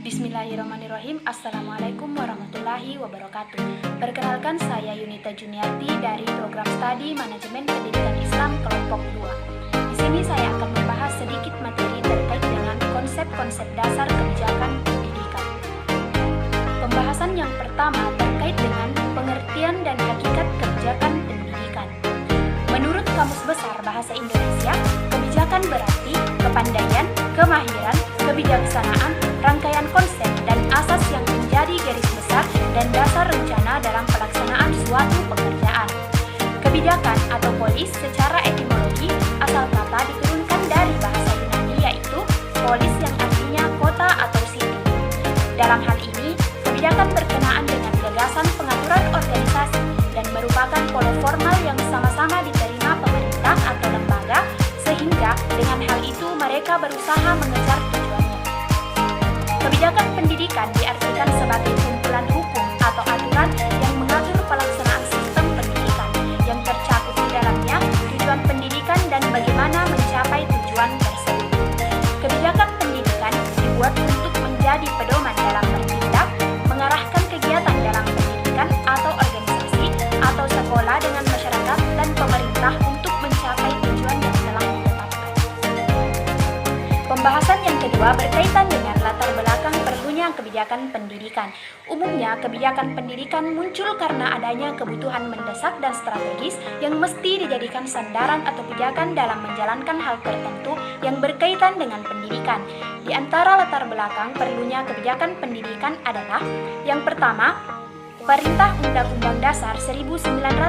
Bismillahirrahmanirrahim. Assalamualaikum warahmatullahi wabarakatuh. Perkenalkan, saya Yunita Juniarti dari Program Studi Manajemen Pendidikan Islam Kelompok 2. Di sini saya akan membahas sedikit materi terkait dengan konsep-konsep dasar kebijakan pendidikan. Pembahasan yang pertama terkait dengan pengertian dan hakikat kebijakan pendidikan. Menurut Kamus Besar Bahasa Indonesia, kebijakan berarti kepandaian, kemahiran, kebijaksanaan, rangkaian konsep dan asas yang menjadi garis besar dan dasar rencana dalam pelaksanaan suatu pekerjaan. Kebijakan atau polis secara etimologi asal kata diturunkan dari bahasa Yunani, yaitu polis yang artinya kota atau city. Dalam hal ini, kebijakan berkenaan dengan gagasan pengaturan organisasi dan merupakan pola formal yang sama-sama diterima pemerintah atau lembaga, sehingga dengan hal itu mereka berusaha mengejar tujuannya. Kebijakan pendidikan diartikan sebagai kumpulan hukum atau aturan yang mengatur pelaksanaan sistem pendidikan yang tercakup di dalamnya tujuan pendidikan dan bagaimana mencapai tujuan tersebut. Kebijakan pendidikan dibuat untuk menjadi pedoman dalam bertindak, mengarahkan kegiatan dalam pendidikan atau organisasi atau sekolah dengan masyarakat dan pemerintah untuk mencapai tujuan yang telah ditetapkan. Pembahasan yang kedua berkaitan dengan latar belakang perlunya kebijakan pendidikan. Umumnya, kebijakan pendidikan muncul karena adanya kebutuhan mendesak dan strategis yang mesti dijadikan sandaran atau pijakan dalam menjalankan hal tertentu yang berkaitan dengan pendidikan. Di antara latar belakang perlunya kebijakan pendidikan adalah: yang pertama, Perintah Undang-Undang Dasar 1945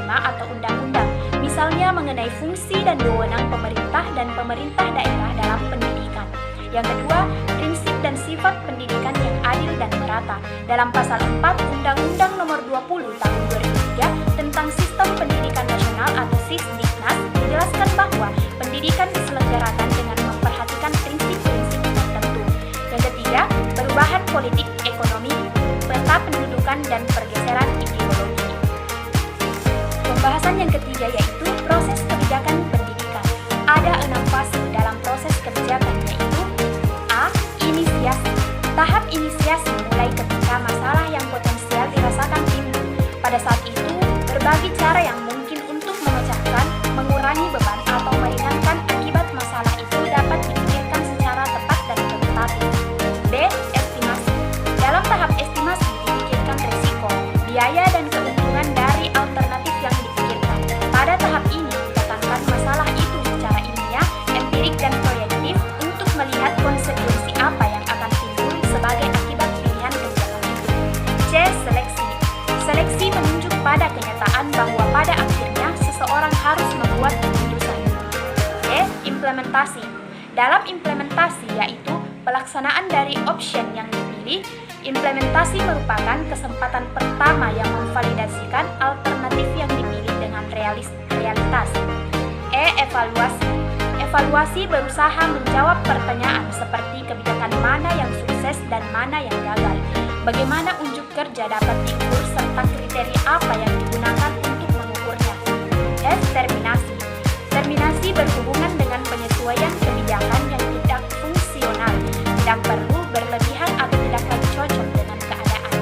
atau Undang-Undang, misalnya mengenai fungsi dan wewenang pemerintah dan pemerintah daerah dalam pendidikan. Yang kedua, prinsip dan sifat pendidikan yang adil dan merata. Dalam pasal 4 Undang-Undang Nomor 20 Tahun 2003 tentang Sistem Pendidikan Nasional atau Sisdiknas dijelaskan bahwa pendidikan diselenggarakan dengan memperhatikan prinsip-prinsip tertentu. Yang ketiga, perubahan politik ekonomi, peta pendudukan dan pergeseran ideologi. Pembahasan yang ketiga yaitu proses kebijakan pendidikan. Ada 6 fase dalam proses kebijakan, yaitu: A. Inisiasi. Tahap inisiasi mulai ketika masalah yang potensial dirasakan timbul. Pada saat itu, berbagai cara yang mungkin untuk memecahkan, mengurangi beban atau meringankan akibat masalah itu dapat dipikirkan secara tepat dan tentatif. B. Estimasi. Dalam tahap estimasi dipikirkan risiko, biaya dan keuntungan dari alternatif yang dipikirkan. Pada tahap ini ditekankan masalah itu secara ilmiah, empirik dan proyektif untuk melihat konsekuensi apa yang akan timbul sebagai akibat pilihan kebijakan itu. C. Seleksi. Seleksi menunjuk pada kenyataan bahwa pada akhirnya seseorang harus membuat keputusan. D. Implementasi. Dalam implementasi yaitu pelaksanaan dari option yang dipilih. Implementasi merupakan kesempatan pertama yang memvalidasikan alternatif yang dipilih dengan realitas. E. Evaluasi. Evaluasi berusaha menjawab pertanyaan seperti kebijakan mana yang sukses dan mana yang gagal, bagaimana unjuk kerja dapat diukur, serta kriteria apa yang digunakan untuk mengukurnya. S. Terminasi. Terminasi berhubungan dengan penyesuaian kebijakan yang tidak fungsional, tidak perlu, berlebihan atau tidak lagi cocok dengan keadaan.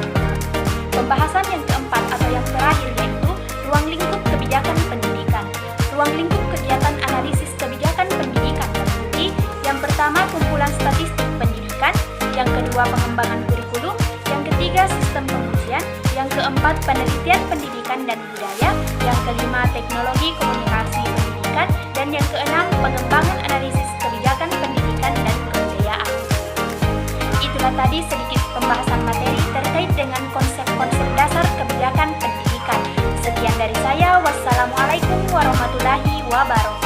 Pembahasan yang keempat atau yang terakhir yaitu ruang lingkup kebijakan pendidikan. Ruang lingkup kegiatan analisis kebijakan pendidikan meliputi: yang pertama, kumpulan statistik pendidikan; yang kedua, pengembangan kurikulum; yang ketiga, sistem pengujian; yang keempat, penelitian pendidikan dan budaya; yang kelima, teknologi komunikasi pendidikan; dan yang keenam, pengembangan analisis kebijakan pendidikan dan kebudayaan. Itulah tadi sedikit pembahasan materi terkait dengan konsep-konsep dasar kebijakan pendidikan. Sekian dari saya. Wassalamualaikum warahmatullahi wabarakatuh.